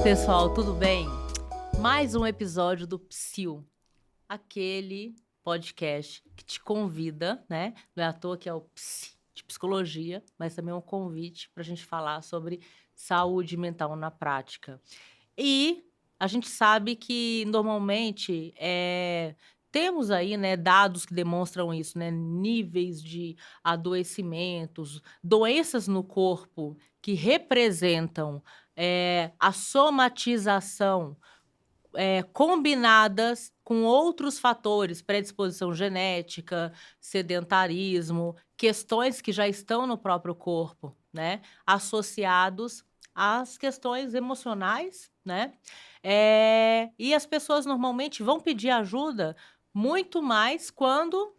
pessoal, tudo bem? Mais um episódio do Psil, aquele podcast que te convida, né? Não é à toa que é o Psi de psicologia, mas também é um convite para a gente falar sobre saúde mental na prática. E a gente sabe que normalmente temos aí, né, dados que demonstram isso, né? Níveis de adoecimentos, doenças no corpo que representam a somatização combinadas com outros fatores, predisposição genética, sedentarismo, questões que já estão no próprio corpo, né? Associados às questões emocionais, né? E as pessoas normalmente vão pedir ajuda muito mais quando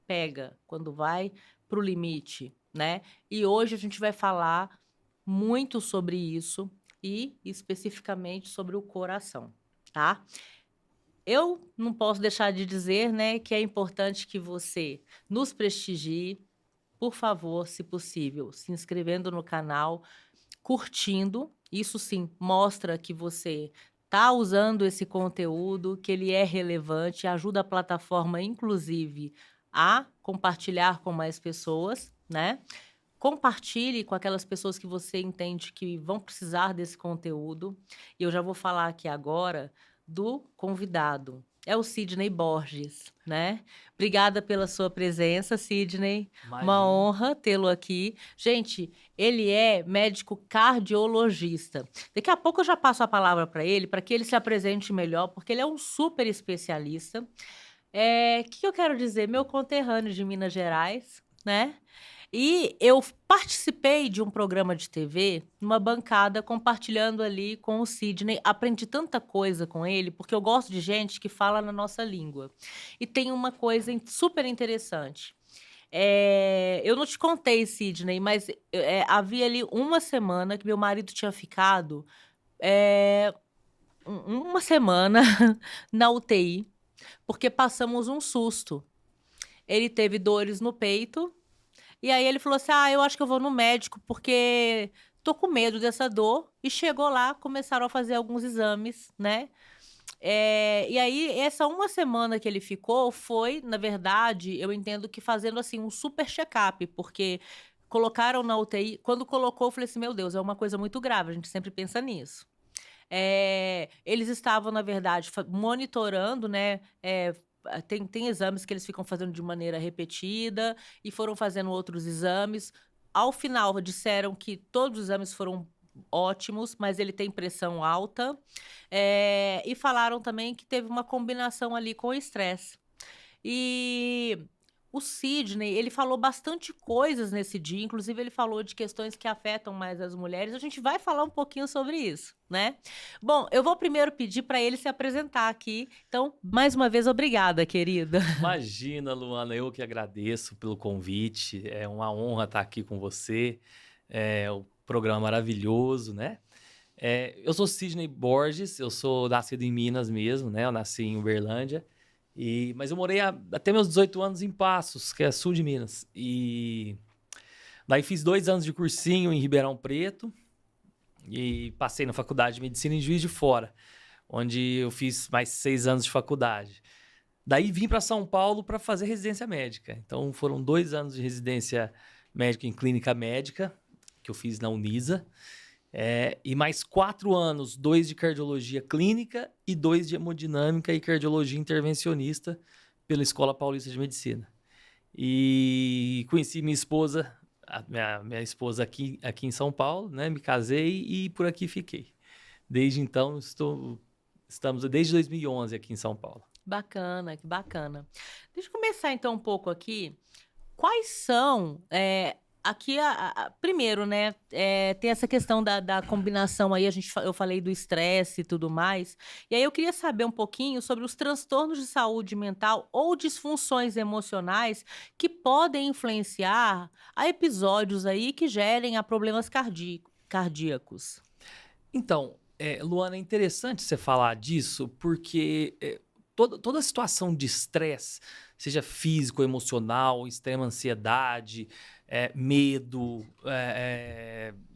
pega, quando vai para o limite, né? E hoje a gente vai falar muito sobre isso e especificamente sobre o coração, tá? Eu não posso deixar de dizer, né, que é importante que você nos prestigie, por favor, se possível, se inscrevendo no canal, curtindo. Isso sim mostra que você está usando esse conteúdo, que ele é relevante, ajuda a plataforma, inclusive, a compartilhar com mais pessoas, né? Compartilhe com aquelas pessoas que você entende que vão precisar desse conteúdo. E eu já vou falar aqui agora do convidado. É o Sidney Borges, né? Obrigada pela sua presença, Sidney. Uma Imagina. honra tê-lo aqui. Gente, ele é médico cardiologista. Daqui a pouco eu já passo a palavra para que ele se apresente melhor, porque ele é um super especialista. O que eu quero dizer? Meu conterrâneo de Minas Gerais, né? E eu participei de um programa de TV, numa bancada, compartilhando ali com o Sidney. Aprendi tanta coisa com ele, porque eu gosto de gente que fala na nossa língua. E tem uma coisa super interessante. Eu não te contei, Sidney, mas havia ali uma semana que meu marido tinha ficado uma semana na UTI, porque passamos um susto. Ele teve dores no peito. E aí ele falou assim: eu acho que eu vou no médico porque tô com medo dessa dor. E chegou lá, começaram a fazer alguns exames, né? E aí, essa uma semana que ele ficou foi, na verdade, eu entendo que fazendo assim um super check-up, porque colocaram na UTI. Quando colocou, eu falei assim: meu Deus, é uma coisa muito grave, a gente sempre pensa nisso. Eles estavam, na verdade, monitorando, né? Tem exames que eles ficam fazendo de maneira repetida e foram fazendo outros exames. Ao final, disseram que todos os exames foram ótimos, mas ele tem pressão alta. E falaram também que teve uma combinação ali com o estresse. E o Sidney, ele falou bastante coisas nesse dia, inclusive ele falou de questões que afetam mais as mulheres. A gente vai falar um pouquinho sobre isso, né? Bom, eu vou primeiro pedir para ele se apresentar aqui. Então, mais uma vez, obrigada, querida. Imagina, Luana, eu que agradeço pelo convite. É uma honra estar aqui com você. O programa maravilhoso, né? Eu sou Sidney Borges, eu sou nascido em Minas mesmo, né? Eu nasci em Uberlândia, mas eu morei até meus 18 anos em Passos, que é sul de Minas. E daí fiz 2 anos de cursinho em Ribeirão Preto e passei na faculdade de medicina em Juiz de Fora, onde eu fiz mais 6 anos de faculdade. Daí vim para São Paulo para fazer residência médica. Então foram 2 anos de residência médica em clínica médica, que eu fiz na Unisa. E mais 4 anos, 2 de cardiologia clínica e 2 de hemodinâmica e cardiologia intervencionista pela Escola Paulista de Medicina. E conheci minha esposa, minha esposa aqui em São Paulo, né? Me casei e por aqui fiquei. Desde então, estamos desde 2011 aqui em São Paulo. Bacana, que bacana. Deixa eu começar então um pouco aqui. Quais são aqui primeiro, né? Tem essa questão da combinação aí, eu falei do estresse e tudo mais. E aí eu queria saber um pouquinho sobre os transtornos de saúde mental ou disfunções emocionais que podem influenciar a episódios aí que gerem a problemas cardíacos. Então, Luana, é interessante você falar disso, porque toda situação de estresse, seja físico, emocional, extrema ansiedade, medo,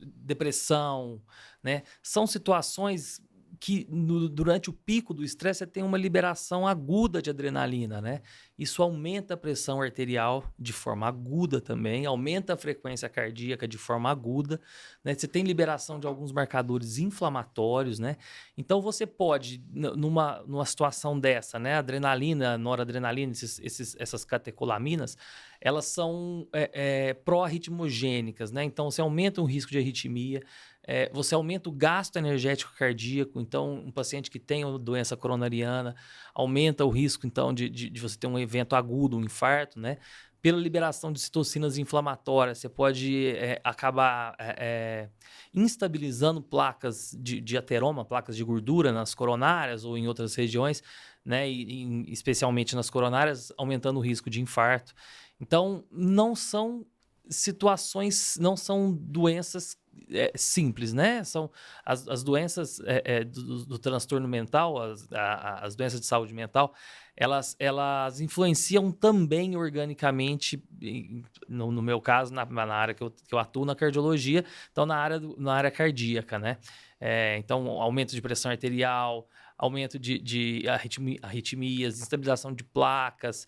depressão, né? São situações que durante o pico do estresse você tem uma liberação aguda de adrenalina, né? Isso aumenta a pressão arterial de forma aguda também, aumenta a frequência cardíaca de forma aguda, né? Você tem liberação de alguns marcadores inflamatórios, né? Então você pode, numa situação dessa, né? Adrenalina, noradrenalina, essas catecolaminas, elas são pró-arritmogênicas, né? Então você aumenta o risco de arritmia, você aumenta o gasto energético cardíaco. Então, um paciente que tem doença coronariana aumenta o risco, então, de você ter um evento agudo, um infarto, né? Pela liberação de citocinas inflamatórias, você pode acabar instabilizando placas de ateroma, placas de gordura nas coronárias ou em outras regiões, né? Especialmente nas coronárias, aumentando o risco de infarto. Então, não são situações, não são doenças simples, né? São as doenças do transtorno mental, as doenças de saúde mental, elas influenciam também organicamente, no meu caso, na área que eu atuo, na cardiologia, então na área cardíaca, né? Então, aumento de pressão arterial, aumento de arritmias, estabilização de placas,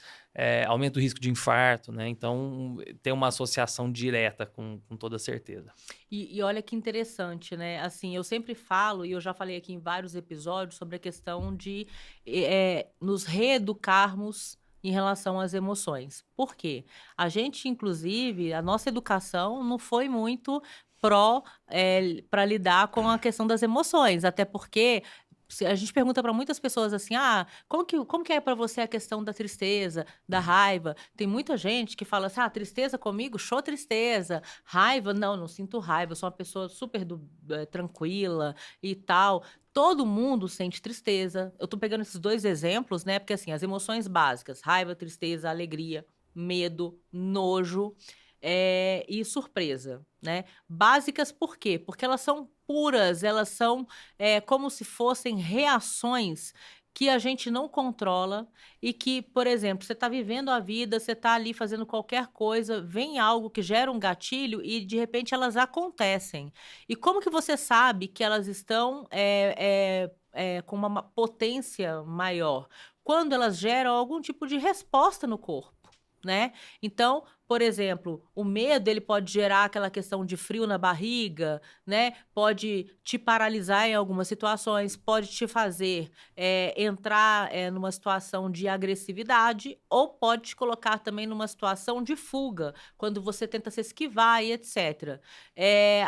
aumento do risco de infarto, né? Então, tem uma associação direta com toda certeza. E olha que interessante, né? Assim, eu sempre falo, e eu já falei aqui em vários episódios, sobre a questão de nos reeducarmos em relação às emoções. Por quê? A gente, inclusive, a nossa educação não foi muito para lidar com a questão das emoções, até porque a gente pergunta para muitas pessoas assim: ah, como que é para você a questão da tristeza, da raiva? Tem muita gente que fala assim: ah, tristeza comigo, show tristeza. Raiva, não sinto raiva, eu sou uma pessoa super tranquila e tal. Todo mundo sente tristeza. Eu tô pegando esses dois exemplos, né? Porque assim, as emoções básicas, raiva, tristeza, alegria, medo, nojo, e surpresa, né? Básicas por quê? Porque elas são puras, elas são como se fossem reações que a gente não controla e que, por exemplo, você está vivendo a vida, você está ali fazendo qualquer coisa, vem algo que gera um gatilho e de repente elas acontecem. E como que você sabe que elas estão com uma potência maior? Quando elas geram algum tipo de resposta no corpo, né? Então, por exemplo, o medo, ele pode gerar aquela questão de frio na barriga, né? Pode te paralisar em algumas situações, pode te fazer entrar numa situação de agressividade, ou pode te colocar também numa situação de fuga, quando você tenta se esquivar e etc.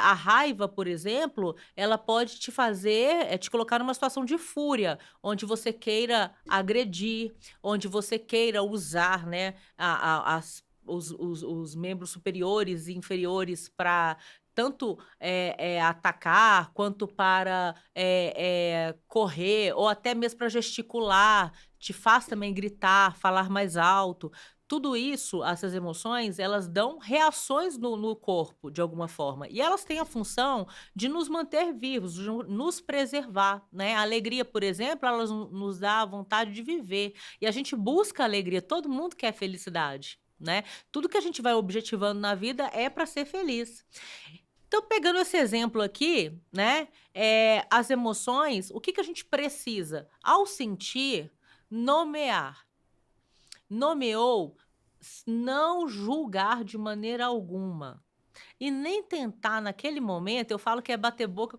A raiva, por exemplo, ela pode te fazer, te colocar numa situação de fúria, onde você queira agredir, onde você queira usar, né, os membros superiores e inferiores para tanto atacar, quanto para correr, ou até mesmo para gesticular, te faz também gritar, falar mais alto. Tudo isso, essas emoções, elas dão reações no corpo, de alguma forma. E elas têm a função de nos manter vivos, de nos preservar, né? A alegria, por exemplo, ela nos dá a vontade de viver. E a gente busca alegria, todo mundo quer felicidade, né? Tudo que a gente vai objetivando na vida é para ser feliz. Então, pegando esse exemplo aqui, né? As emoções, o que a gente precisa? Ao sentir, nomear. Nomeou, não julgar de maneira alguma. E nem tentar naquele momento, eu falo que é bater boca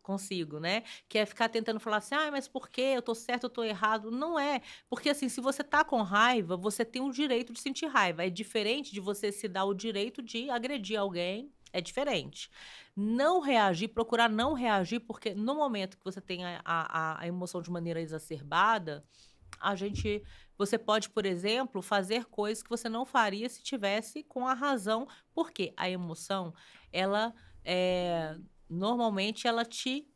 consigo, né? Que é ficar tentando falar assim: "Ai, mas por quê? Eu tô certo, eu tô errado". Não é, porque assim, se você tá com raiva, você tem o direito de sentir raiva. É diferente de você se dar o direito de agredir alguém, é diferente. Não reagir, procurar não reagir, porque no momento que você tem a emoção de maneira exacerbada, você pode, por exemplo, fazer coisas que você não faria se tivesse com a razão, porque a emoção, ela, normalmente ela te,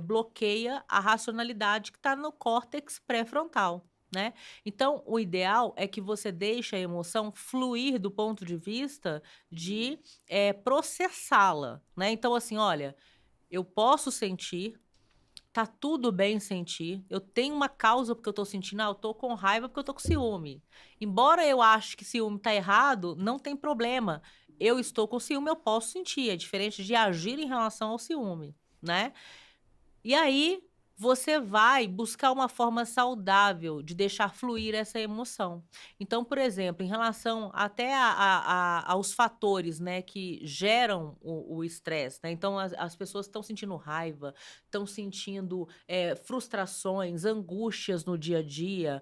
bloqueia a racionalidade que está no córtex pré-frontal, né. Então, o ideal é que você deixe a emoção fluir do ponto de vista de, processá-la, né. Então, assim, olha, eu posso sentir, Tá tudo bem sentir. Eu tenho uma causa porque eu tô sentindo, eu tô com raiva porque eu tô com ciúme. Embora eu ache que ciúme tá errado, não tem problema. Eu estou com ciúme, eu posso sentir. É diferente de agir em relação ao ciúme, né? E aí, você vai buscar uma forma saudável de deixar fluir essa emoção. Então, por exemplo, em relação até aos fatores, né, que geram o estresse, né? Então, as pessoas estão sentindo raiva, estão sentindo frustrações, angústias no dia a dia,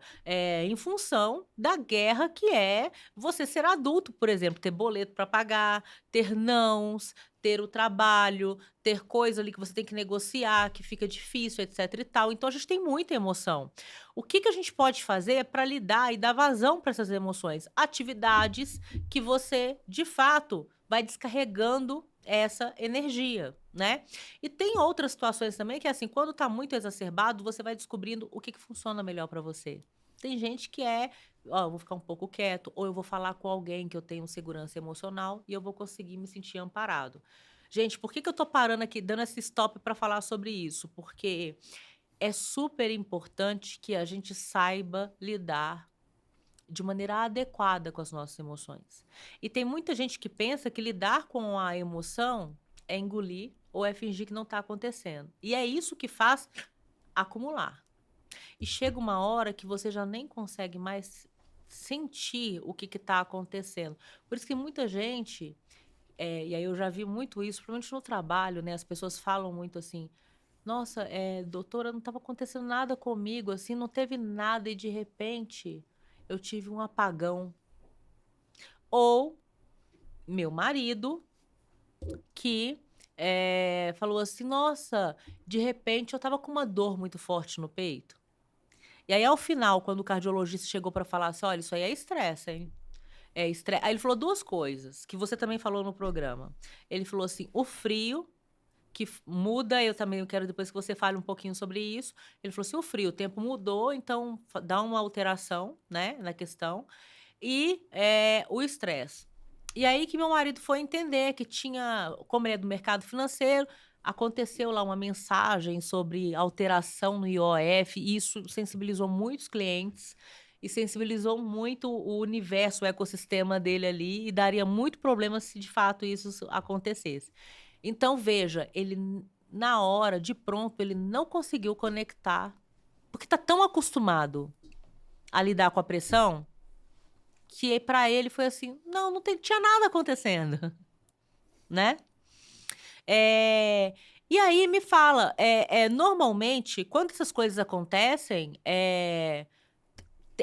em função da guerra que é você ser adulto, por exemplo, ter boleto para pagar, ter nãos, ter o trabalho, ter coisa ali que você tem que negociar, que fica difícil, etc e tal. Então a gente tem muita emoção. O que que a gente pode fazer para lidar e dar vazão para essas emoções? Atividades que você, de fato, vai descarregando essa energia, né? E tem outras situações também que, assim, quando tá muito exacerbado, você vai descobrindo o que que funciona melhor para você. Tem gente que ó, eu vou ficar um pouco quieto, ou eu vou falar com alguém que eu tenho segurança emocional e eu vou conseguir me sentir amparado. Gente, por que que eu tô parando aqui, dando esse stop para falar sobre isso? Porque é super importante que a gente saiba lidar de maneira adequada com as nossas emoções. E tem muita gente que pensa que lidar com a emoção é engolir ou é fingir que não está acontecendo. E é isso que faz acumular. E chega uma hora que você já nem consegue mais sentir o que está acontecendo. Por isso que muita gente, e aí eu já vi muito isso, principalmente no trabalho, né? As pessoas falam muito assim, nossa, doutora, não estava acontecendo nada comigo, assim, não teve nada e de repente eu tive um apagão. Ou meu marido que falou assim, nossa, de repente eu estava com uma dor muito forte no peito. E aí, ao final, quando o cardiologista chegou para falar assim, olha, isso aí é estresse, hein? É estresse. Aí ele falou duas coisas, que você também falou no programa. Ele falou assim, o frio, que muda, eu também quero depois que você fale um pouquinho sobre isso. Ele falou assim, o frio, o tempo mudou, então dá uma alteração, né, na questão. E o estresse. E aí que meu marido foi entender que tinha, como ele é do mercado financeiro, aconteceu lá uma mensagem sobre alteração no IOF, e isso sensibilizou muitos clientes e sensibilizou muito o universo, o ecossistema dele ali, e daria muito problema se de fato isso acontecesse. Então, veja, ele na hora, de pronto, ele não conseguiu conectar, porque está tão acostumado a lidar com a pressão que para ele foi assim, não tinha nada acontecendo, né? E aí me fala, normalmente, quando essas coisas acontecem,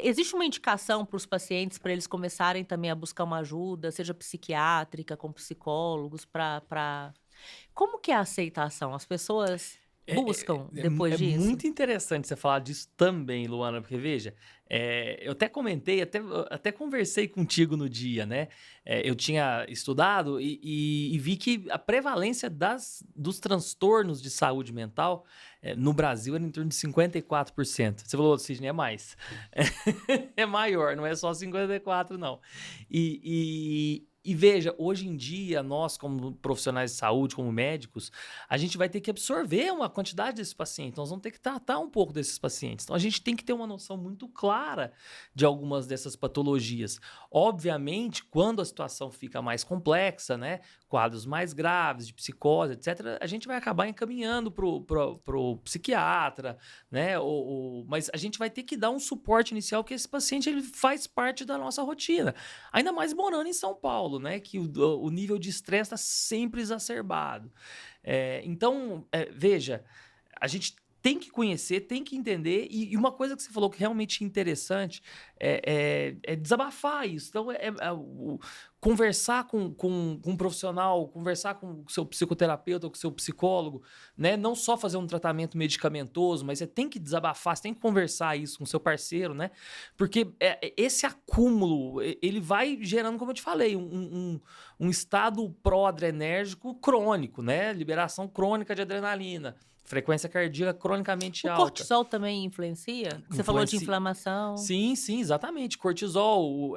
existe uma indicação para os pacientes para eles começarem também a buscar uma ajuda, seja psiquiátrica, com psicólogos, para... Como que é a aceitação? As pessoas buscam depois disso? Muito interessante você falar disso também, Luana, porque veja, eu até comentei, até conversei contigo no dia, né? Eu tinha estudado e vi que a prevalência dos transtornos de saúde mental no Brasil era em torno de 54%. Você falou, Sidney, é mais. É maior, não é só 54%, não. E veja, hoje em dia, nós, como profissionais de saúde, como médicos, a gente vai ter que absorver uma quantidade desses pacientes. Nós vamos ter que tratar um pouco desses pacientes. Então, a gente tem que ter uma noção muito clara de algumas dessas patologias. Obviamente, quando a situação fica mais complexa, né, quadros mais graves, de psicose, etc., a gente vai acabar encaminhando pro psiquiatra, né? Mas a gente vai ter que dar um suporte inicial, porque esse paciente ele faz parte da nossa rotina. Ainda mais morando em São Paulo, né? Que o nível de estresse está sempre exacerbado. Então, veja, a gente tem que conhecer, tem que entender, e uma coisa que você falou que realmente é interessante é desabafar isso. Então, conversar com um profissional, conversar com o seu psicoterapeuta, com o seu psicólogo, né? Não só fazer um tratamento medicamentoso, mas você tem que desabafar, você tem que conversar isso com o seu parceiro, né? Porque esse acúmulo, ele vai gerando, como eu te falei, um estado pró-adrenérgico crônico, né? Liberação crônica de adrenalina. frequência cardíaca cronicamente O alta. cortisol também influencia? Você falou de inflamação. Sim, exatamente. Cortisol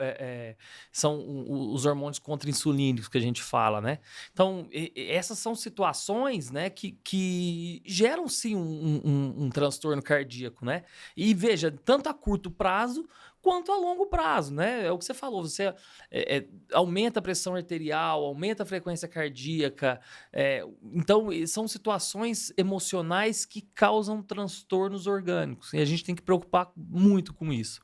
são os hormônios contra-insulínicos que a gente fala, né? Então, essas são situações, né, que geram, sim, um transtorno cardíaco, né? E veja, tanto a curto prazo quanto a longo prazo, né? É o que você falou, você aumenta a pressão arterial, aumenta a frequência cardíaca. Então, são situações emocionais que causam transtornos orgânicos. E a gente tem que preocupar muito com isso.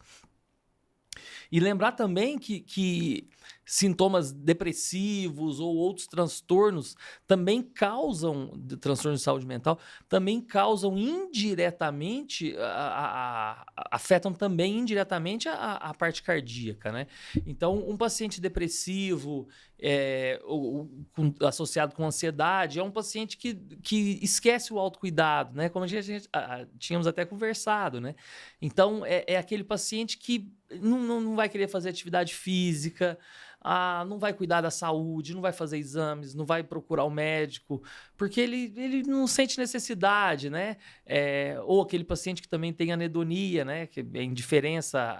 E lembrar também que sintomas depressivos ou outros transtornos também causam, transtornos de saúde mental, também causam indiretamente, afetam também indiretamente a parte cardíaca, né? Então, um paciente depressivo, associado com ansiedade, é um paciente que esquece o autocuidado, né? Como a gente tínhamos até conversado, né? Então, é aquele paciente que não vai querer fazer atividade física, não vai cuidar da saúde, não vai fazer exames, não vai procurar o médico, porque ele não sente necessidade, né? Ou aquele paciente que também tem anedonia, né? Que é indiferença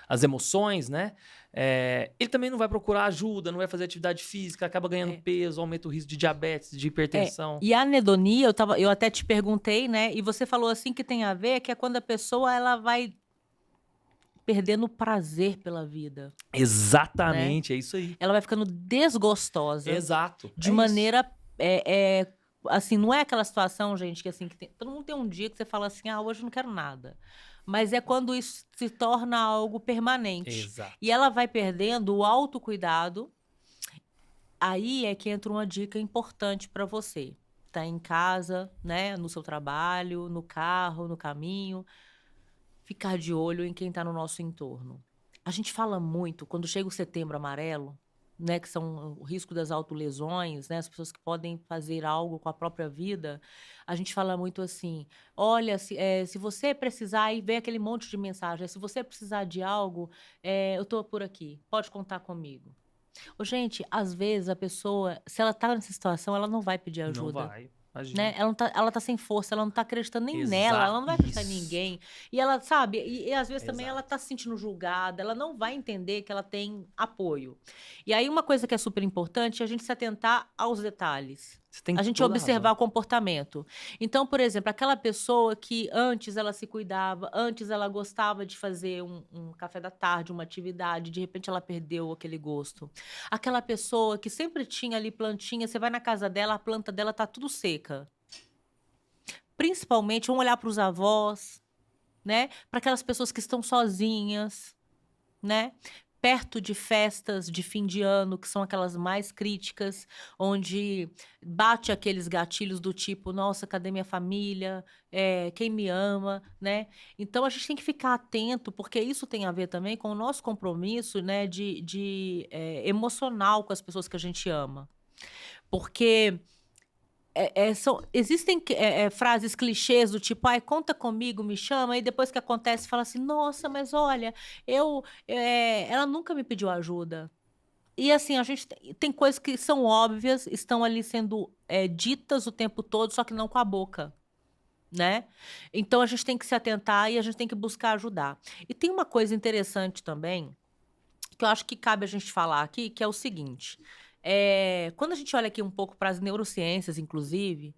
às emoções, né? Ele também não vai procurar ajuda, não vai fazer atividade física, acaba ganhando peso, aumenta o risco de diabetes, de hipertensão. E a anedonia, eu até te perguntei, né? E você falou assim que tem a ver, que é quando a pessoa ela vai perdendo prazer pela vida. Exatamente, né? É isso aí. Ela vai ficando desgostosa. Exato. De maneira... assim, não é aquela situação, gente, que assim, todo mundo tem um dia que você fala assim, hoje eu não quero nada. Mas é quando isso se torna algo permanente. Exato. E ela vai perdendo o autocuidado. Aí é que entra uma dica importante para você. Tá em casa, né, no seu trabalho, no carro, no caminho. Ficar de olho em quem está no nosso entorno. A gente fala muito, quando chega o Setembro Amarelo, né, que são o risco das autolesões, né, as pessoas que podem fazer algo com a própria vida, a gente fala muito assim, olha, se você precisar, aí vem aquele monte de mensagem, se você precisar de algo, eu estou por aqui, pode contar comigo. Gente, às vezes a pessoa, se ela está nessa situação, ela não vai pedir ajuda. Não vai. Né? Ela tá sem força, ela não tá acreditando nem nela, ela não vai acreditar em ninguém. E ela, sabe, e às vezes também ela tá se sentindo julgada, ela não vai entender que ela tem apoio. E aí uma coisa que é super importante é a gente se atentar aos detalhes. A gente observar o comportamento. Então, por exemplo, aquela pessoa que antes ela se cuidava, antes ela gostava de fazer um café da tarde, uma atividade, de repente ela perdeu aquele gosto. Aquela pessoa que sempre tinha ali plantinha, você vai na casa dela, a planta dela tá tudo seca. Principalmente, vamos olhar para os avós, né? Para aquelas pessoas que estão sozinhas, né? Perto de festas de fim de ano, que são aquelas mais críticas, onde bate aqueles gatilhos do tipo, nossa, cadê minha família? Quem me ama, né? Então, a gente tem que ficar atento, porque isso tem a ver também com o nosso compromisso, né, emocional com as pessoas que a gente ama. Porque... existem frases clichês do tipo, conta comigo, me chama, e depois que acontece, fala assim, nossa, mas olha, ela nunca me pediu ajuda. E assim, a gente tem coisas que são óbvias, estão ali sendo ditas o tempo todo, só que não com a boca, né? Então, a gente tem que se atentar e a gente tem que buscar ajudar. E tem uma coisa interessante também, que eu acho que cabe a gente falar aqui, que é o seguinte... quando a gente olha aqui um pouco para as neurociências, inclusive,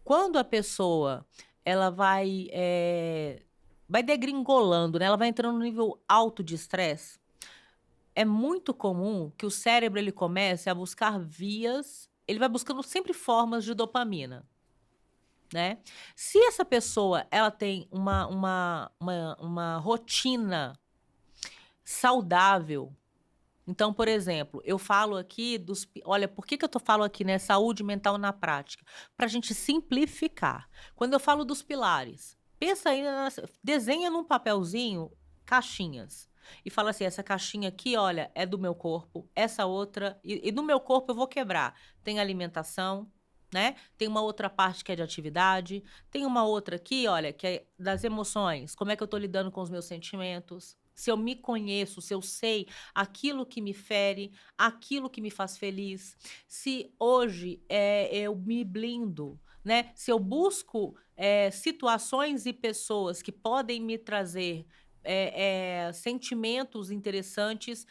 quando a pessoa ela vai degringolando, né? Ela vai entrando no nível alto de estresse, é muito comum que o cérebro ele comece a buscar vias, ele vai buscando sempre formas de dopamina, né? Se essa pessoa ela tem uma rotina saudável. Então, por exemplo, eu falo aqui olha, por que eu falo aqui, né, saúde mental na prática? Para a gente simplificar. Quando eu falo dos pilares, pensa aí, desenha num papelzinho caixinhas. E fala assim, essa caixinha aqui, olha, é do meu corpo, essa outra, e do meu corpo eu vou quebrar. Tem alimentação, né? Tem uma outra parte que é de atividade, tem uma outra aqui, olha, que é das emoções, como é que eu tô lidando com os meus sentimentos, Se eu me conheço, se eu sei aquilo que me fere, aquilo que me faz feliz, se hoje eu me blindo, né? Se eu busco situações e pessoas que podem me trazer sentimentos interessantes,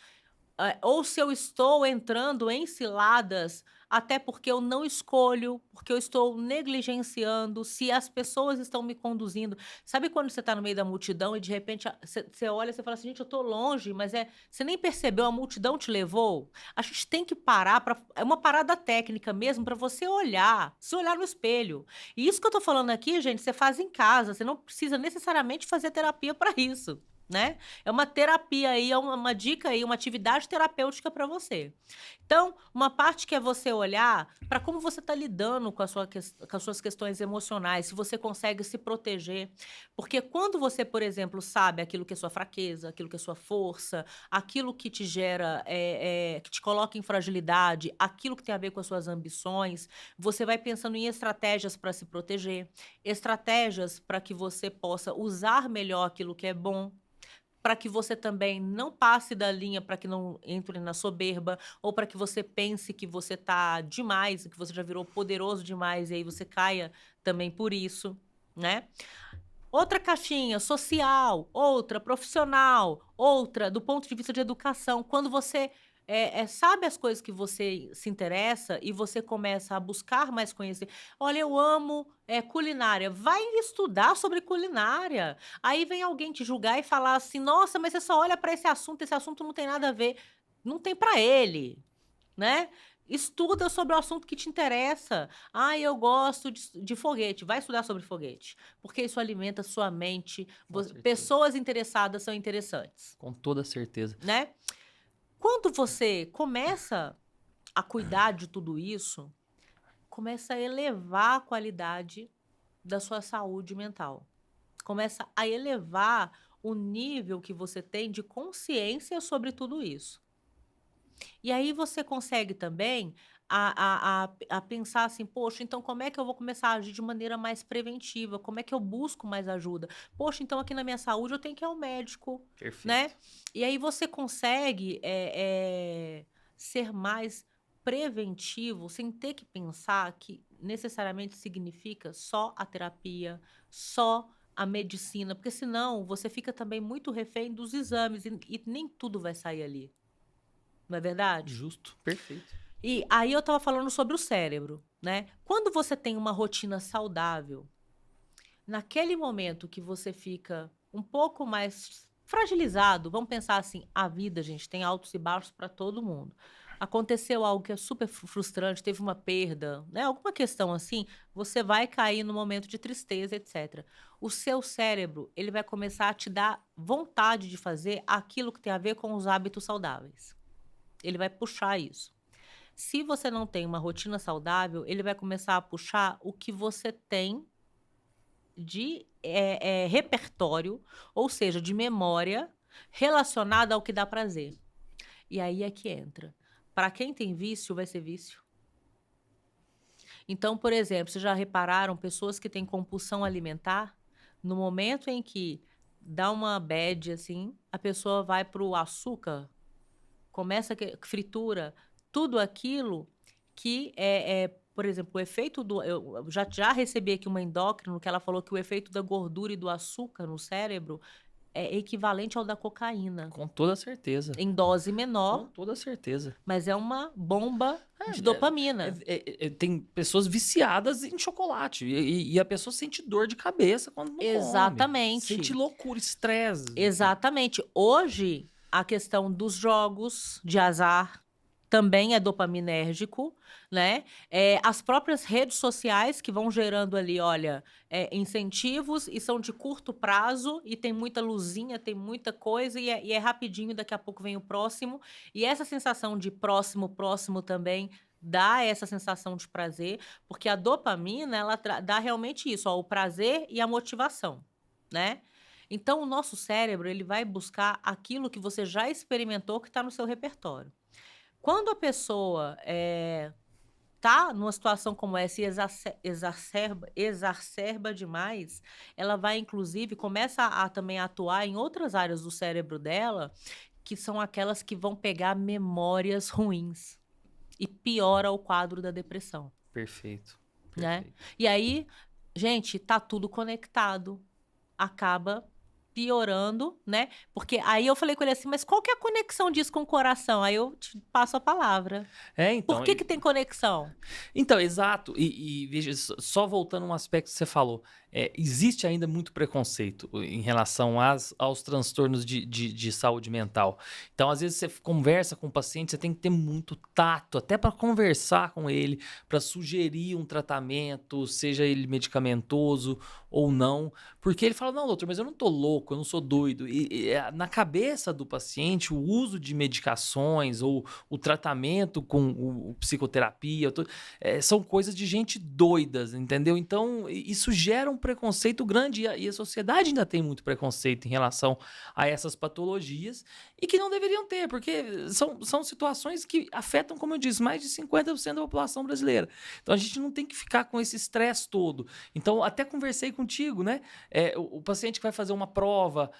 ou se eu estou entrando em ciladas, até porque eu não escolho, porque eu estou negligenciando, se as pessoas estão me conduzindo. Sabe quando você está no meio da multidão e de repente você olha e você fala assim, gente, eu estou longe, mas você nem percebeu, a multidão te levou? A gente tem que parar, é uma parada técnica mesmo, para você olhar, se olhar no espelho. E isso que eu estou falando aqui, gente, você faz em casa, você não precisa necessariamente fazer terapia para isso. Né? É uma terapia aí, é uma dica aí, uma atividade terapêutica para você. Então, uma parte que é você olhar para como você está lidando com com as suas questões emocionais, se você consegue se proteger. Porque quando você, por exemplo, sabe aquilo que é sua fraqueza, aquilo que é sua força, aquilo que te gera, que te coloca em fragilidade, aquilo que tem a ver com as suas ambições, você vai pensando em estratégias para se proteger, estratégias para que você possa usar melhor aquilo que é bom, para que você também não passe da linha, para que não entre na soberba, ou para que você pense que você tá demais, que você já virou poderoso demais, e aí você caia também por isso, né? Outra caixinha, social, outra profissional, outra do ponto de vista de educação. Quando você sabe as coisas que você se interessa e você começa a buscar mais conhecer. Olha, eu amo culinária. Vai estudar sobre culinária. Aí vem alguém te julgar e falar assim: nossa, mas você só olha para esse assunto não tem nada a ver. Não tem para ele, né? Estuda sobre o assunto que te interessa. Ah, eu gosto de foguete. Vai estudar sobre foguete. Porque isso alimenta sua mente. Com certeza. Pessoas interessadas são interessantes, Com toda certeza. né? Quando você começa a cuidar de tudo isso, começa a elevar a qualidade da sua saúde mental. Começa a elevar o nível que você tem de consciência sobre tudo isso. E aí você consegue também a pensar assim, poxa, então como é que eu vou começar a agir de maneira mais preventiva? Como é que eu busco mais ajuda? Poxa, então aqui na minha saúde eu tenho que ir ao médico, né? Perfeito. E aí você consegue ser mais preventivo sem ter que pensar que necessariamente significa só a terapia, só a medicina, porque senão você fica também muito refém dos exames e nem tudo vai sair ali. Não é verdade? Justo. Perfeito. E aí eu estava falando sobre o cérebro, né? Quando você tem uma rotina saudável, naquele momento que você fica um pouco mais fragilizado, vamos pensar assim, a vida, gente, tem altos e baixos para todo mundo. Aconteceu algo que é super frustrante, teve uma perda, né? Alguma questão assim, você vai cair no momento de tristeza, etc. O seu cérebro, ele vai começar a te dar vontade de fazer aquilo que tem a ver com os hábitos saudáveis. Ele vai puxar isso. Se você não tem uma rotina saudável, ele vai começar a puxar o que você tem de repertório, ou seja, de memória, relacionada ao que dá prazer. E aí é que entra. Para quem tem vício, vai ser vício. Então, por exemplo, vocês já repararam pessoas que têm compulsão alimentar? No momento em que dá uma bad, assim, a pessoa vai para o açúcar, começa fritura, tudo aquilo que por exemplo, o efeito do. Eu já recebi aqui uma endócrino que ela falou que o efeito da gordura e do açúcar no cérebro é equivalente ao da cocaína, Com toda certeza. em dose Com menor, toda certeza. mas é uma bomba de dopamina. Tem pessoas viciadas em chocolate. E a pessoa sente dor de cabeça quando não come. Exatamente. Sente loucura, estresse. Exatamente. Hoje, a questão dos jogos de azar também é dopaminérgico, né? As próprias redes sociais que vão gerando ali, olha, incentivos e são de curto prazo e tem muita luzinha, tem muita coisa e é rapidinho, daqui a pouco vem o próximo. E essa sensação de próximo, próximo também dá essa sensação de prazer, porque a dopamina, ela dá realmente isso, ó, o prazer e a motivação, né? Então, o nosso cérebro, ele vai buscar aquilo que você já experimentou que está no seu repertório. Quando a pessoa tá numa situação como essa e exacerba demais, ela vai inclusive começa a também atuar em outras áreas do cérebro dela, que são aquelas que vão pegar memórias ruins e piora o quadro da depressão, Perfeito. né. Perfeito. E aí, gente, tá tudo conectado, acaba piorando, né, porque aí eu falei com ele assim: "Mas qual que é a conexão disso com o coração?" Aí eu te passo a palavra. Por Então, que que tem conexão? então, exato. E veja, só voltando um aspecto que você falou, existe ainda muito preconceito em relação aos transtornos de saúde mental. Então, às vezes, você conversa com o paciente, você tem que ter muito tato, até para conversar com ele, para sugerir um tratamento, seja ele medicamentoso ou não, porque ele fala: não, doutor, mas eu não tô louco, eu não sou doido. Na cabeça do paciente, o uso de medicações ou o tratamento com o psicoterapia, são coisas de gente doidas, entendeu? Então, isso gera um preconceito grande e a sociedade ainda tem muito preconceito em relação a essas patologias e que não deveriam ter, porque são situações que afetam, como eu disse, mais de 50% da população brasileira. Então, a gente não tem que ficar com esse estresse todo. Então, até conversei contigo, né? O paciente que vai fazer uma prova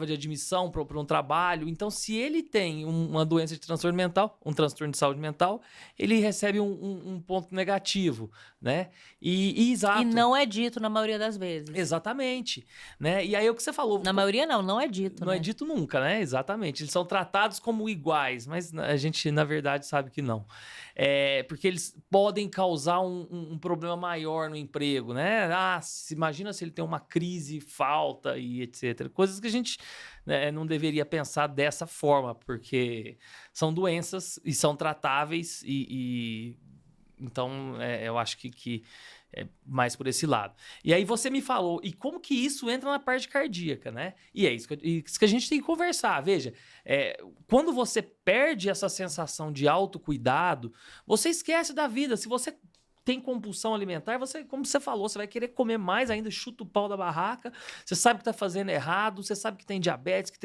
de admissão para um trabalho, então, se ele tem uma doença de transtorno mental, um transtorno de saúde mental, ele recebe um ponto negativo, né? E Exato. não é dito na maioria das vezes. Exatamente, né? E aí o que você falou. Na maioria não é dito, Não né? é dito nunca, né? Exatamente. Eles são tratados como iguais, mas a gente, na verdade, sabe que não. Porque eles podem causar um problema maior no emprego, né? Imagina se ele tem uma crise, falta e etc. Coisas que a gente, né, não deveria pensar dessa forma, porque são doenças e são tratáveis então, eu acho que é mais por esse lado. E aí você me falou, e como que isso entra na parte cardíaca, né? E é isso que a gente tem que conversar. Veja, quando você perde essa sensação de autocuidado, você esquece da vida. Se você tem compulsão alimentar, você, como você falou, você vai querer comer mais ainda, chuta o pau da barraca, você sabe que está fazendo errado, você sabe que tem diabetes, que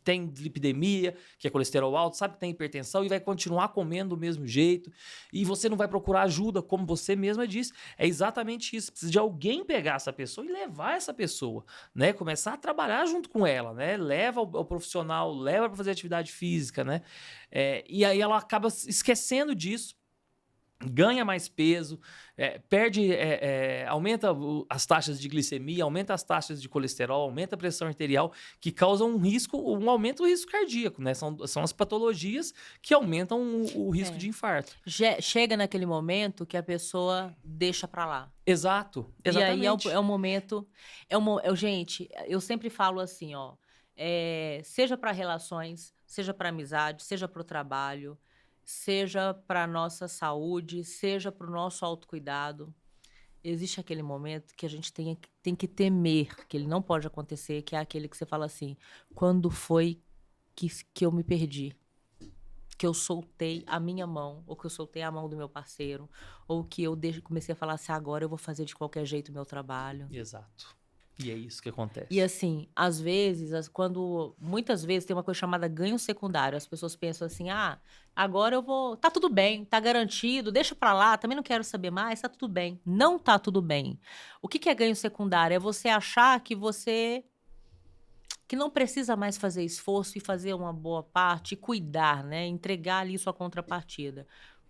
tem lipidemia, que é colesterol alto, sabe que tem hipertensão e vai continuar comendo do mesmo jeito, e você não vai procurar ajuda, como você mesma disse. É exatamente isso, precisa de alguém pegar essa pessoa e levar essa pessoa, né? Começar a trabalhar junto com ela, né? Leva ao profissional, leva para fazer atividade física, né? E aí ela acaba esquecendo disso, ganha mais peso, aumenta as taxas de glicemia, aumenta as taxas de colesterol, aumenta a pressão arterial, que causam um aumento do risco cardíaco, né? São as patologias que aumentam o risco de infarto. Chega naquele momento que a pessoa deixa pra lá. Exato, exatamente. E aí é um momento... gente, eu sempre falo assim, ó, seja para relações, seja para amizade, seja para o trabalho, seja para a nossa saúde, seja para o nosso autocuidado, existe aquele momento que a gente tem que temer, que ele não pode acontecer, que é aquele que você fala assim: quando foi que eu me perdi? Que eu soltei a minha mão, ou que eu soltei a mão do meu parceiro, ou que eu comecei a falar assim: agora eu vou fazer de qualquer jeito o meu trabalho. Exato. E é isso que acontece. E assim, às vezes, muitas vezes tem uma coisa chamada ganho secundário. As pessoas pensam assim: agora eu vou, tá tudo bem, tá garantido, deixa pra lá, também não quero saber mais, tá tudo bem. Não tá tudo bem. O que é ganho secundário? É você achar que não precisa mais fazer esforço e fazer uma boa parte, e cuidar, né? Entregar ali sua contrapartida.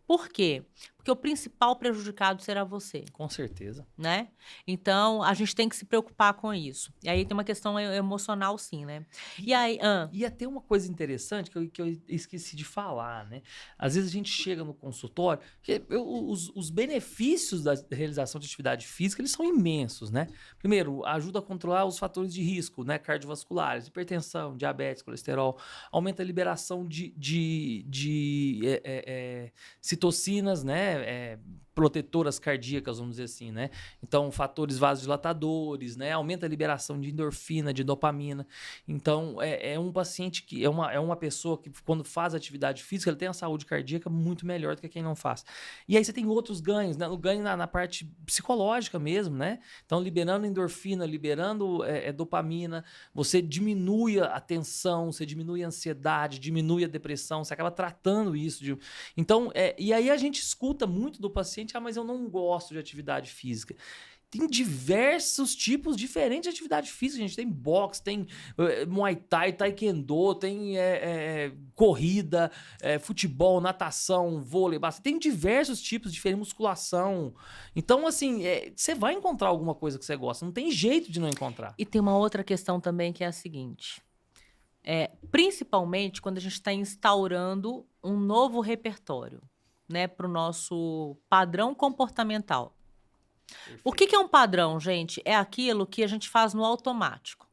Por quê? Porque o principal prejudicado será você. Com certeza. Né? Então, a gente tem que se preocupar com isso. E aí tem uma questão emocional, sim, né? E aí... E até uma coisa interessante que eu esqueci de falar, né? Às vezes a gente chega no consultório, os benefícios da realização de atividade física, eles são imensos, né? Primeiro, ajuda a controlar os fatores de risco, né? Cardiovasculares, hipertensão, diabetes, colesterol, aumenta a liberação de citocinas, né? protetoras cardíacas, vamos dizer assim, né? Então, fatores vasodilatadores, né? Aumenta a liberação de endorfina, de dopamina. Então, é um paciente que é uma pessoa que, quando faz atividade física, ele tem a saúde cardíaca muito melhor do que quem não faz. E aí você tem outros ganhos, né? O ganho na parte psicológica mesmo, né? Então, liberando endorfina, liberando dopamina, você diminui a tensão, você diminui a ansiedade, diminui a depressão, você acaba tratando isso. Então, e aí a gente escuta muito do paciente, mas eu não gosto de atividade física. Tem diversos tipos diferentes de atividade física, gente. Tem boxe, tem Muay Thai, Taekwondo, tem corrida, futebol, natação, vôlei, basquete. Tem diversos tipos diferentes, musculação. Então, assim, você vai encontrar alguma coisa que você gosta. Não tem jeito de não encontrar. E tem uma outra questão também que é a seguinte. Principalmente quando a gente está instaurando um novo repertório, né, para o nosso padrão comportamental. Perfeito. O que é um padrão, gente? É aquilo que a gente faz no automático,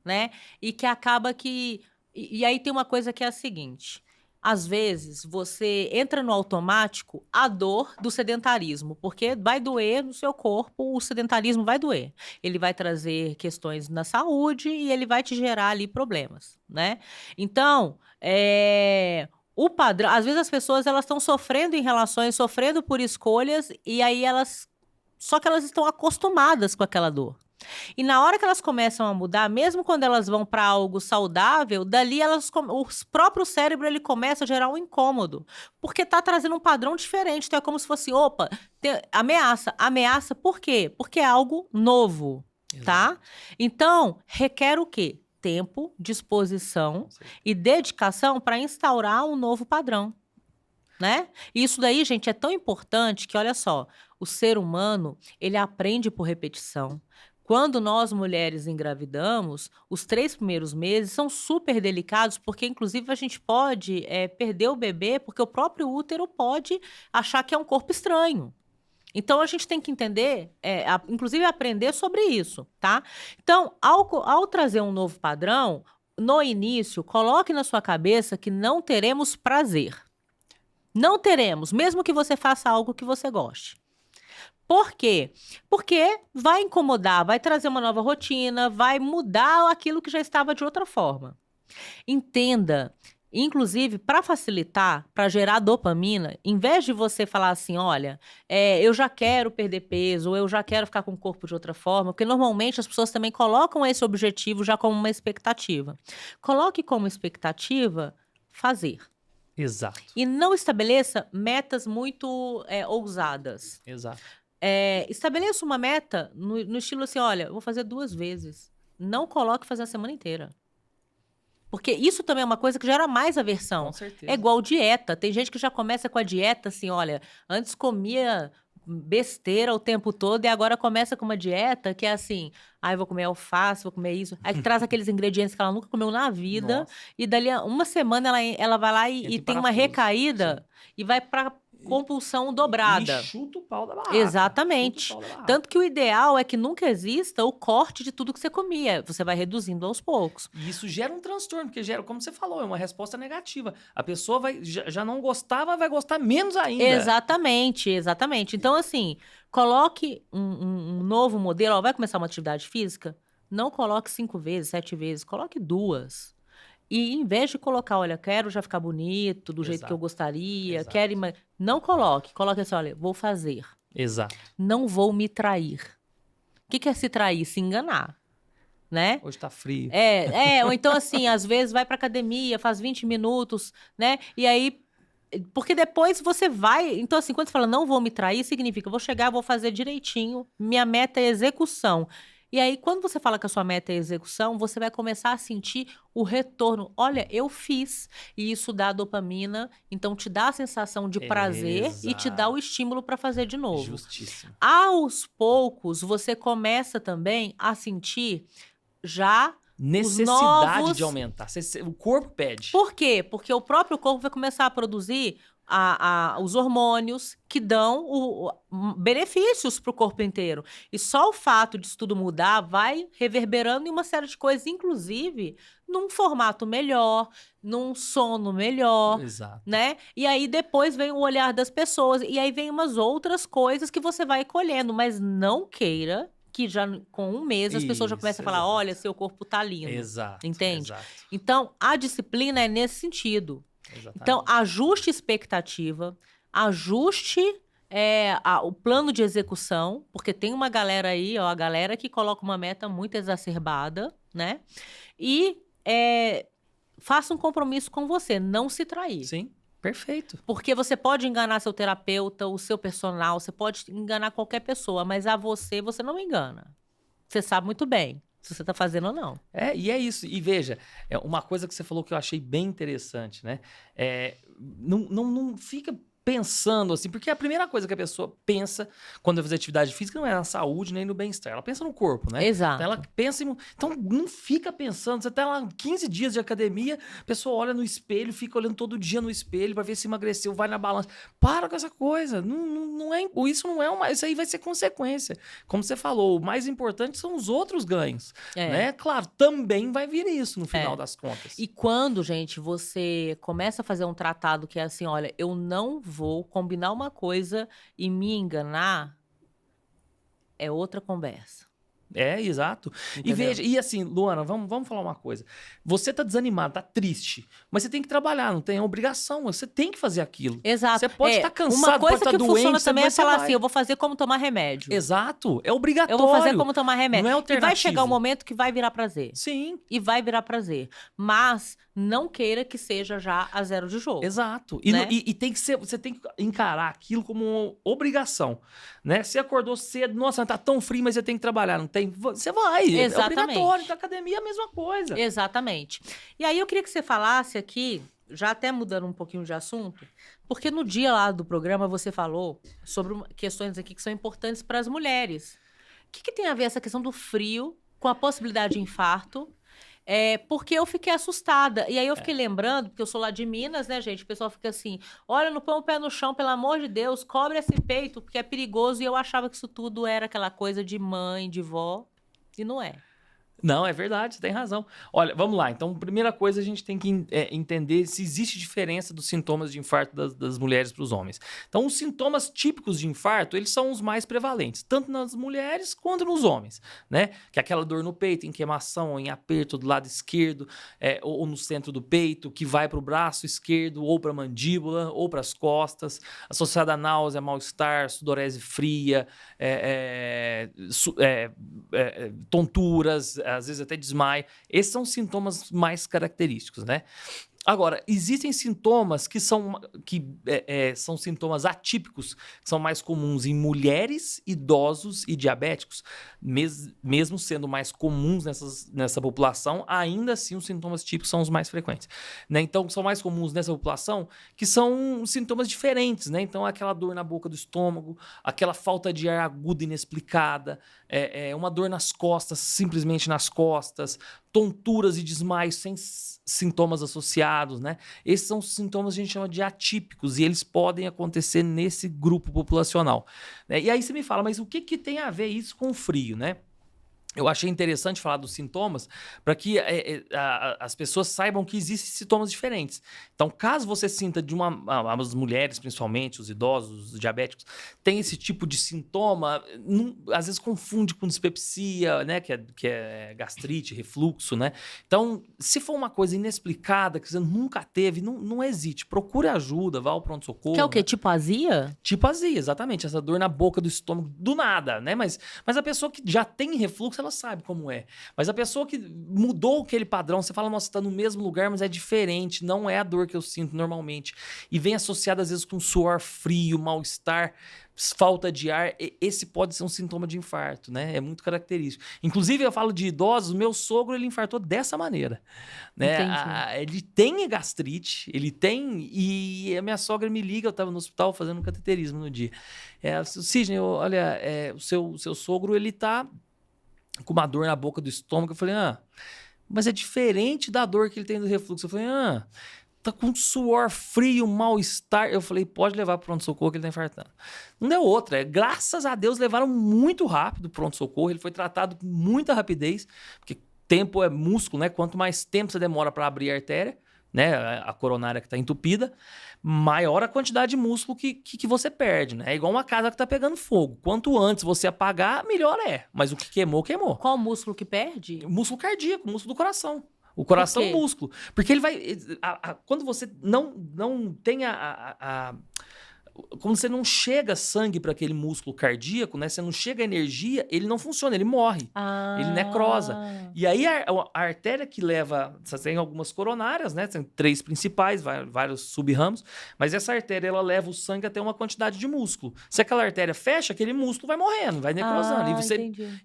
né? E que acaba que... E aí tem uma coisa que é a seguinte. Às vezes, você entra no automático a dor do sedentarismo, porque vai doer no seu corpo, o sedentarismo vai doer. Ele vai trazer questões na saúde e ele vai te gerar ali problemas, né? Então, o padrão... Às vezes as pessoas elas estão sofrendo em relações, sofrendo por escolhas, e aí só que elas estão acostumadas com aquela dor. E na hora que elas começam a mudar, mesmo quando elas vão para algo saudável, dali o próprio cérebro ele começa a gerar um incômodo, porque tá trazendo um padrão diferente. Então é como se fosse, opa, ameaça. Ameaça por quê? Porque é algo novo, tá? Então, requer o quê? Tempo, disposição e dedicação para instaurar um novo padrão, né? E isso daí, gente, é tão importante que, olha só, o ser humano, ele aprende por repetição. Quando nós, mulheres, engravidamos, os 3 primeiros meses são super delicados, porque, inclusive, a gente pode perder o bebê, porque o próprio útero pode achar que é um corpo estranho. Então, a gente tem que entender, inclusive, aprender sobre isso, tá? Então, ao trazer um novo padrão, no início, coloque na sua cabeça que não teremos prazer. Não teremos, mesmo que você faça algo que você goste. Por quê? Porque vai incomodar, vai trazer uma nova rotina, vai mudar aquilo que já estava de outra forma. Entenda, inclusive, para facilitar, para gerar dopamina, em vez de você falar assim, olha, eu já quero perder peso, ou eu já quero ficar com o corpo de outra forma, porque normalmente as pessoas também colocam esse objetivo já como uma expectativa. Coloque como expectativa fazer. Exato. E não estabeleça metas muito ousadas. Exato. Estabeleça uma meta no estilo assim, olha, eu vou fazer 2 vezes. Não coloque fazer a semana inteira. Porque isso também é uma coisa que gera mais aversão. Com certeza. É igual dieta. Tem gente que já começa com a dieta assim, olha, antes comia besteira o tempo todo e agora começa com uma dieta que é assim, eu vou comer alface, vou comer isso. Aí traz aqueles ingredientes que ela nunca comeu na vida. Nossa. E dali a uma semana ela vai lá e tem uma recaída. Sim. E vai para compulsão dobrada. E chuta o pau da barraca. Exatamente. Tanto que o ideal é que nunca exista o corte de tudo que você comia. Você vai reduzindo aos poucos. E isso gera um transtorno, porque gera, como você falou, é uma resposta negativa. A pessoa já não gostava, vai gostar menos ainda. Exatamente, exatamente. Então, assim, coloque um novo modelo. Vai começar uma atividade física? Não coloque 5 vezes, 7 vezes. Coloque 2. E em vez de colocar, olha, quero já ficar bonito, do jeito que eu gostaria, quero... Não coloque. Coloque assim, olha, vou fazer. Exato. Não vou me trair. O que é se trair? Se enganar, né? Hoje tá frio. Ou então assim, às vezes vai pra academia, faz 20 minutos, né? E aí... Porque depois você vai... Então assim, quando você fala não vou me trair, significa vou chegar, vou fazer direitinho, minha meta é execução. E aí, quando você fala que a sua meta é execução, você vai começar a sentir o retorno. Olha, eu fiz. E isso dá dopamina, então te dá a sensação de prazer e te dá o estímulo para fazer de novo. Justíssimo. Aos poucos, você começa também a sentir já necessidade de aumentar. O corpo pede. Por quê? Porque o próprio corpo vai começar a produzir os hormônios que dão benefícios para o corpo inteiro. E só o fato disso tudo mudar vai reverberando em uma série de coisas, inclusive num formato melhor, num sono melhor, Exato. né? E aí depois vem o olhar das pessoas, e aí vem umas outras coisas que você vai colhendo, mas não queira que já com um mês as pessoas já começam a falar, exato. olha, seu corpo tá lindo. Exato. Entende? Exato. Então, a disciplina é nesse sentido. Exatamente. Então, ajuste expectativa, ajuste o plano de execução, porque tem uma galera aí, ó, a galera que coloca uma meta muito exacerbada, né? E faça um compromisso com você, não se trair. Sim, perfeito. Porque você pode enganar seu terapeuta, o seu personal, você pode enganar qualquer pessoa, mas a você não engana. Você sabe muito bem se você tá fazendo ou não. E é isso. E veja, uma coisa que você falou que eu achei bem interessante, né? Não fica pensando assim, porque a primeira coisa que a pessoa pensa quando vai fazer atividade física não é na saúde nem no bem-estar, ela pensa no corpo, né? Exato. Então ela pensa então não fica pensando, você tá lá 15 dias de academia, a pessoa olha no espelho, fica olhando todo dia no espelho para ver se emagreceu, vai na balança. Para com essa coisa, isso não é isso aí vai ser consequência. Como você falou, o mais importante são os outros ganhos, né? Claro, também vai vir isso no final das contas. E quando, gente, você começa a fazer um tratado que é assim, olha, eu não vou combinar uma coisa e me enganar, é outra conversa. Exato. Entendeu? E veja, e assim, Luana, vamos falar uma coisa. Você tá desanimado, tá triste, mas você tem que trabalhar, não tem obrigação, você tem que fazer aquilo. Exato. Você pode estar cansado, uma coisa pode estar que doente, funciona também é falar vai. assim, eu vou fazer como tomar remédio. Exato, é obrigatório. Eu vou fazer como tomar remédio. Não é alternativo. E vai chegar um momento que vai virar prazer. Sim. E vai virar prazer. Mas não queira que seja já a zero de jogo. Exato. Né? E tem que ser, você tem que encarar aquilo como uma obrigação, né? Você acordou cedo, nossa, tá tão frio, mas você tem que trabalhar, não tem? Você vai. Exatamente. É obrigatório. Na academia é a mesma coisa. Exatamente. E aí eu queria que você falasse aqui, já até mudando um pouquinho de assunto, porque no dia lá do programa você falou sobre questões aqui que são importantes para as mulheres. O que tem a ver essa questão do frio com a possibilidade de infarto? Porque eu fiquei assustada. E aí eu fiquei lembrando, porque eu sou lá de Minas, né, gente? O pessoal fica assim, olha, não põe o pé no chão, pelo amor de Deus, cobre esse peito, porque é perigoso. E eu achava que isso tudo era aquela coisa de mãe, de vó, e não é. Não, é verdade, você tem razão. Olha, vamos lá. Então, primeira coisa, a gente tem que entender se existe diferença dos sintomas de infarto das mulheres para os homens. Então, os sintomas típicos de infarto, eles são os mais prevalentes, tanto nas mulheres quanto nos homens, né? Que é aquela dor no peito, em queimação, em aperto do lado esquerdo, ou no centro do peito, que vai para o braço esquerdo, ou para a mandíbula, ou para as costas, associada a náusea, mal-estar, sudorese fria, tonturas, às vezes até desmaio. Esses são os sintomas mais característicos, né? Agora, existem sintomas que são sintomas atípicos, que são mais comuns em mulheres, idosos e diabéticos. Mesmo sendo mais comuns nessa população, ainda assim os sintomas típicos são os mais frequentes, né? Então, são mais comuns nessa população que são sintomas diferentes, né? Então, aquela dor na boca do estômago, aquela falta de ar aguda inexplicada, uma dor nas costas, simplesmente nas costas, tonturas e desmaios sem sintomas associados, né? Esses são os sintomas que a gente chama de atípicos e eles podem acontecer nesse grupo populacional, né? E aí você me fala, mas o que tem a ver isso com o frio, né? Eu achei interessante falar dos sintomas para que as pessoas saibam que existem sintomas diferentes. Então, caso você sinta as mulheres, principalmente, os idosos, os diabéticos, tem esse tipo de sintoma, às vezes confunde com dispepsia, né? Que é gastrite, refluxo, né? Então, se for uma coisa inexplicada, que você nunca teve, não hesite. Procure ajuda, vá ao pronto-socorro. Que é o quê? Né? Tipo azia? Tipo azia, exatamente. Essa dor na boca do estômago, do nada, né? Mas a pessoa que já tem refluxo, ela sabe como é. Mas a pessoa que mudou aquele padrão, você fala, nossa, tá no mesmo lugar, mas é diferente, não é a dor que eu sinto normalmente. E vem associada, às vezes, com suor frio, mal-estar, falta de ar. Esse pode ser um sintoma de infarto, né? É muito característico. Inclusive, eu falo de idosos, meu sogro, ele infartou dessa maneira, né? Ele tem gastrite, e a minha sogra me liga, eu estava no hospital fazendo um cateterismo no dia. Sidney, olha, o seu sogro, ele tá com uma dor na boca do estômago. Eu falei, mas é diferente da dor que ele tem do refluxo. Eu falei, tá com suor frio, mal-estar. Eu falei, pode levar pro pronto-socorro que ele tá infartando. Não deu outra. Graças a Deus levaram muito rápido pro pronto-socorro. Ele foi tratado com muita rapidez, porque tempo é músculo, né? Quanto mais tempo você demora para abrir a artéria, né? A coronária que tá entupida, maior a quantidade de músculo que você perde, né? É igual uma casa que tá pegando fogo. Quanto antes você apagar, melhor é. Mas o que queimou, queimou. Qual músculo que perde? O músculo cardíaco, o músculo do coração. O coração é um músculo. Porque ele vai... quando você não tem quando você não chega sangue para aquele músculo cardíaco, né? Você não chega energia, ele não funciona, ele morre. Ele necrosa. E aí a artéria que leva... Você tem algumas coronárias, né? Tem 3 principais, vários sub-ramos. Mas essa artéria, ela leva o sangue até uma quantidade de músculo. Se aquela artéria fecha, aquele músculo vai morrendo, vai necrosando.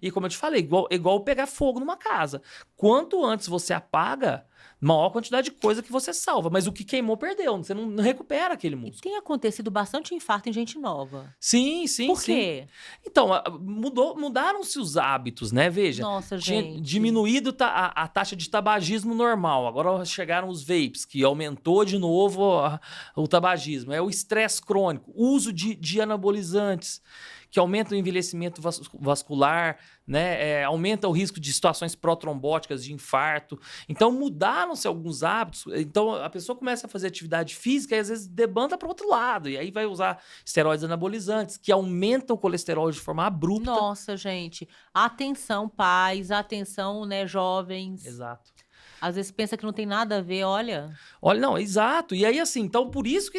E como eu te falei, igual pegar fogo numa casa. Quanto antes você apaga, maior quantidade de coisa que você salva. Mas o que queimou, perdeu. Você não recupera aquele músculo. E tem acontecido bastante infarto em gente nova. Sim. Por quê? Então, mudaram-se os hábitos, né? Veja, Nossa, tinha gente. diminuído a taxa de tabagismo normal. Agora chegaram os vapes, que aumentou de novo o tabagismo. É o estresse crônico, uso de anabolizantes, que aumenta o envelhecimento vascular, né? Aumenta o risco de situações protrombóticas, de infarto. Então, mudaram-se alguns hábitos. Então, a pessoa começa a fazer atividade física e, às vezes, debanda para o outro lado. E aí vai usar esteroides anabolizantes, que aumentam o colesterol de forma abrupta. Nossa, gente. Atenção, pais. Atenção, né, jovens. Exato. Às vezes pensa que não tem nada a ver, olha. Olha, não, exato. E aí, assim, então, por isso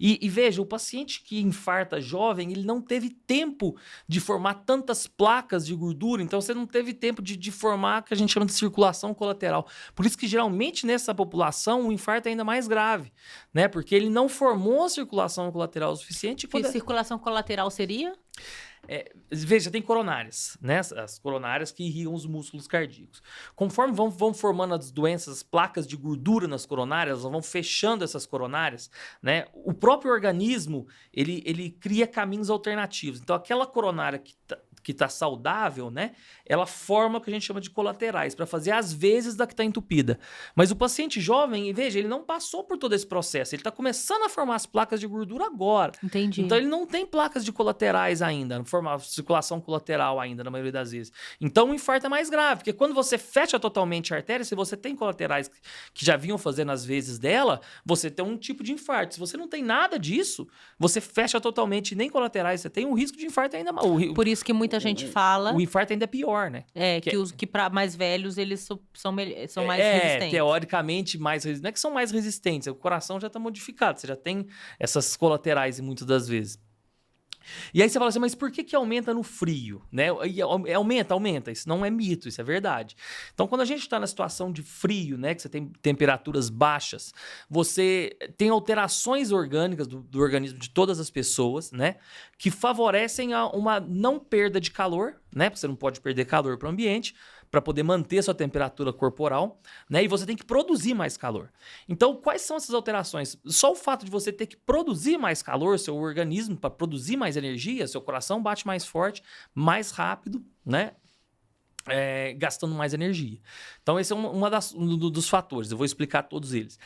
e veja, o paciente que infarta jovem, ele não teve tempo de formar tantas placas de gordura, então você não teve tempo de formar o que a gente chama de circulação colateral. Por isso que, geralmente, nessa população, o infarto é ainda mais grave, né? Porque ele não formou a circulação colateral o suficiente. Que circulação colateral seria? Veja, tem coronárias, né? As coronárias que irrigam os músculos cardíacos. Conforme vão formando as doenças, as placas de gordura nas coronárias, elas vão fechando essas coronárias, né? O próprio organismo, ele cria caminhos alternativos. Então, aquela coronária que tá saudável, né? Ela forma o que a gente chama de colaterais, para fazer as vezes da que está entupida. Mas o paciente jovem, veja, ele não passou por todo esse processo. Ele está começando a formar as placas de gordura agora. Entendi. Então, ele não tem placas de colaterais ainda, não forma circulação colateral ainda, na maioria das vezes. Então, o infarto é mais grave, porque quando você fecha totalmente a artéria, se você tem colaterais que já vinham fazendo as vezes dela, você tem um tipo de infarto. Se você não tem nada disso, você fecha totalmente, nem colaterais, você tem um risco de infarto ainda maior. Por isso que muita gente fala... O infarto ainda é pior, né? Que para mais velhos, eles são mais resistentes. Teoricamente, mais resistentes. Não é que são mais resistentes, o coração já está modificado, você já tem essas colaterais muitas das vezes. E aí você fala assim, mas por que aumenta no frio? Né? E aumenta. Isso não é mito, isso é verdade. Então, quando a gente está na situação de frio, né, que você tem temperaturas baixas, você tem alterações orgânicas do organismo de todas as pessoas, né, que favorecem uma não perda de calor, né, porque você não pode perder calor para o ambiente, para poder manter a sua temperatura corporal, né? E você tem que produzir mais calor. Então, quais são essas alterações? Só o fato de você ter que produzir mais calor, seu organismo, para produzir mais energia, seu coração bate mais forte, mais rápido, né? Gastando mais energia. Então, esse é um dos fatores. Eu vou explicar todos eles.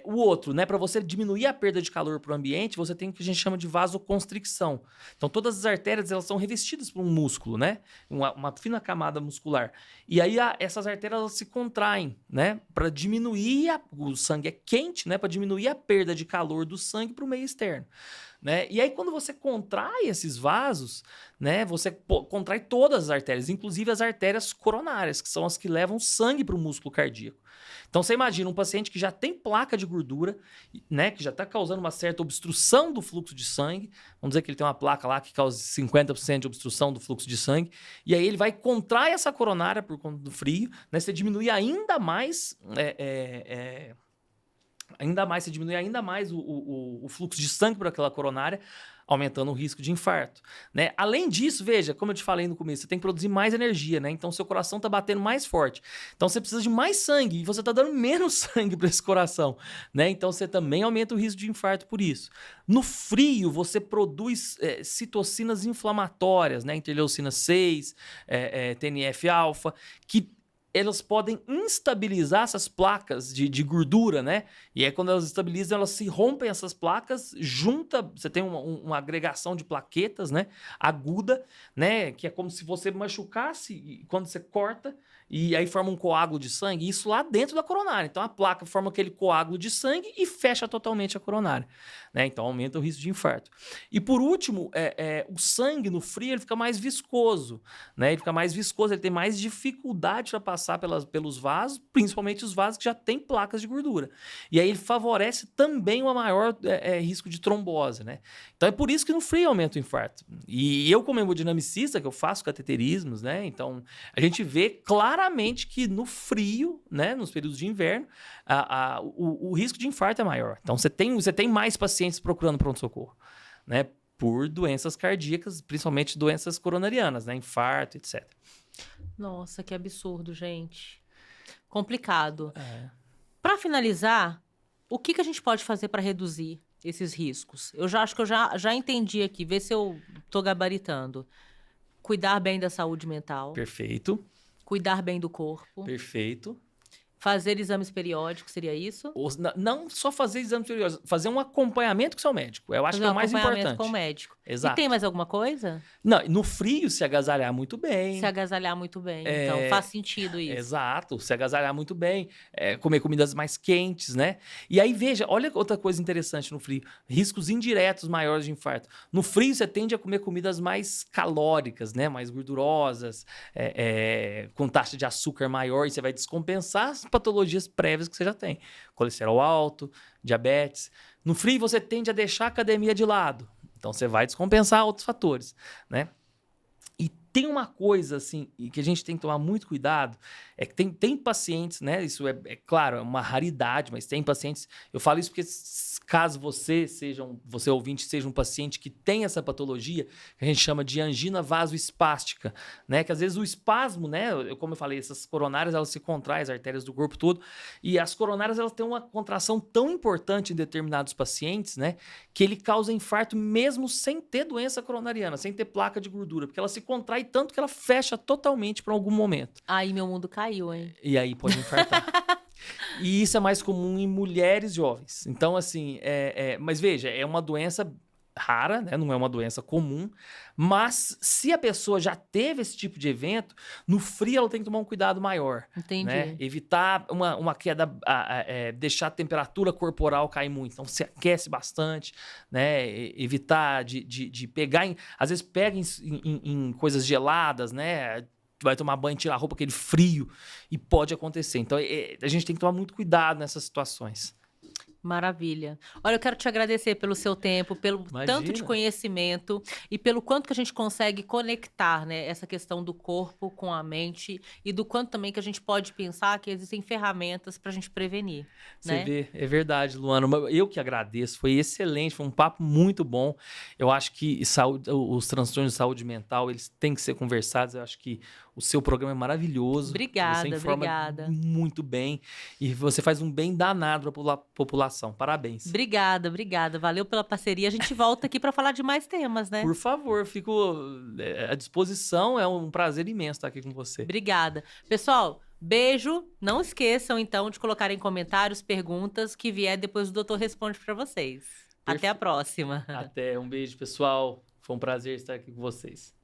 O outro, né? Para você diminuir a perda de calor para o ambiente, você tem o que a gente chama de vasoconstricção. Então, todas as artérias, elas são revestidas por um músculo, né? Uma fina camada muscular. E aí, essas artérias, elas se contraem, né? Para diminuir... O sangue é quente, né? Para diminuir a perda de calor do sangue para o meio externo. Né? E aí, quando você contrai esses vasos, né, você contrai todas as artérias, inclusive as artérias coronárias, que são as que levam sangue para o músculo cardíaco. Então, você imagina um paciente que já tem placa de gordura, né, que já está causando uma certa obstrução do fluxo de sangue. Vamos dizer que ele tem uma placa lá que causa 50% de obstrução do fluxo de sangue. E aí ele vai contrair essa coronária por conta do frio, né, você diminui ainda mais... você diminui ainda mais o fluxo de sangue por aquela coronária, aumentando o risco de infarto, né? Além disso, veja, como eu te falei no começo, você tem que produzir mais energia, né? Então, seu coração está batendo mais forte. Então, você precisa de mais sangue e você está dando menos sangue para esse coração, né? Então, você também aumenta o risco de infarto por isso. No frio, você produz citocinas inflamatórias, né? Interleucina 6, TNF-alfa, que elas podem instabilizar essas placas de gordura, né? E aí, quando elas estabilizam, elas se rompem essas placas, você tem uma agregação de plaquetas, né? Aguda, né? Que é como se você machucasse e quando você corta, e aí forma um coágulo de sangue, isso lá dentro da coronária. Então, a placa forma aquele coágulo de sangue e fecha totalmente a coronária, né? Então, aumenta o risco de infarto. E, por último, o sangue no frio ele fica mais viscoso, né? Ele fica mais viscoso, ele tem mais dificuldade para passar pelos vasos, principalmente os vasos que já têm placas de gordura. E aí ele favorece também um maior risco de trombose, né? Então é por isso que no frio aumenta o infarto. E eu, como hemodinamicista, que eu faço cateterismos, né? Então a gente vê claramente que no frio, né? Nos períodos de inverno, o risco de infarto é maior. Então você tem mais pacientes procurando pronto-socorro, né? Por doenças cardíacas, principalmente doenças coronarianas, né? Infarto, etc. Nossa, que absurdo, gente. Complicado. Para finalizar, o que a gente pode fazer para reduzir esses riscos? Eu já acho que eu já entendi aqui, vê se eu tô gabaritando. Cuidar bem da saúde mental. Perfeito. Cuidar bem do corpo. Perfeito. Fazer exames periódicos, seria isso? Não só fazer exames periódicos, fazer um acompanhamento com o seu médico. Eu acho que é o mais importante. Com o médico. Exato. E tem mais alguma coisa? Não, no frio, se agasalhar muito bem. Se agasalhar muito bem. Então, faz sentido isso. Exato, se agasalhar muito bem. Comer comidas mais quentes, né? E aí, veja, olha outra coisa interessante no frio. Riscos indiretos maiores de infarto. No frio, você tende a comer comidas mais calóricas, né? Mais gordurosas, com taxa de açúcar maior. E você vai descompensar as patologias prévias que você já tem. Colesterol alto, diabetes. No frio, você tende a deixar a academia de lado. Então, você vai descompensar outros fatores, né? E tem uma coisa, assim, que a gente tem que tomar muito cuidado, é que tem pacientes, né? Isso claro, é uma raridade, mas tem pacientes... Eu falo isso porque caso você ouvinte, seja um paciente que tem essa patologia, que a gente chama de angina vasoespástica, né? Que às vezes o espasmo, né? Como eu falei, essas coronárias, elas se contraem, as artérias do corpo todo, e as coronárias, elas têm uma contração tão importante em determinados pacientes, né? Que ele causa infarto mesmo sem ter doença coronariana, sem ter placa de gordura, porque ela se contrai tanto que ela fecha totalmente por algum momento. Aí meu mundo caiu, hein? E aí pode infartar. E isso é mais comum em mulheres jovens. Então, assim, mas veja, é uma doença rara, né? Não é uma doença comum, mas se a pessoa já teve esse tipo de evento, no frio ela tem que tomar um cuidado maior. Entendi. Né? Evitar uma queda, deixar a temperatura corporal cair muito. Então, se aquece bastante, né? Evitar de pegar, às vezes pega em coisas geladas, né? Vai tomar banho, tirar a roupa, aquele frio, e pode acontecer. Então, a gente tem que tomar muito cuidado nessas situações. Maravilha. Olha, eu quero te agradecer pelo seu tempo, pelo tanto de conhecimento e pelo quanto que a gente consegue conectar, né, essa questão do corpo com a mente e do quanto também que a gente pode pensar que existem ferramentas para a gente prevenir. Você vê, é verdade, Luana. Eu que agradeço, foi excelente, foi um papo muito bom. Eu acho que os transtornos de saúde mental, eles têm que ser conversados. Eu acho que o seu programa é maravilhoso. Obrigada, você informa muito bem e você faz um bem danado para a população. Parabéns. Obrigada. Valeu pela parceria. A gente volta aqui para falar de mais temas, né? Por favor, fico à disposição. É um prazer imenso estar aqui com você. Obrigada. Pessoal, beijo. Não esqueçam, então, de colocar em comentários perguntas que vier depois o doutor responde para vocês. Até a próxima. Até. Um beijo, pessoal. Foi um prazer estar aqui com vocês.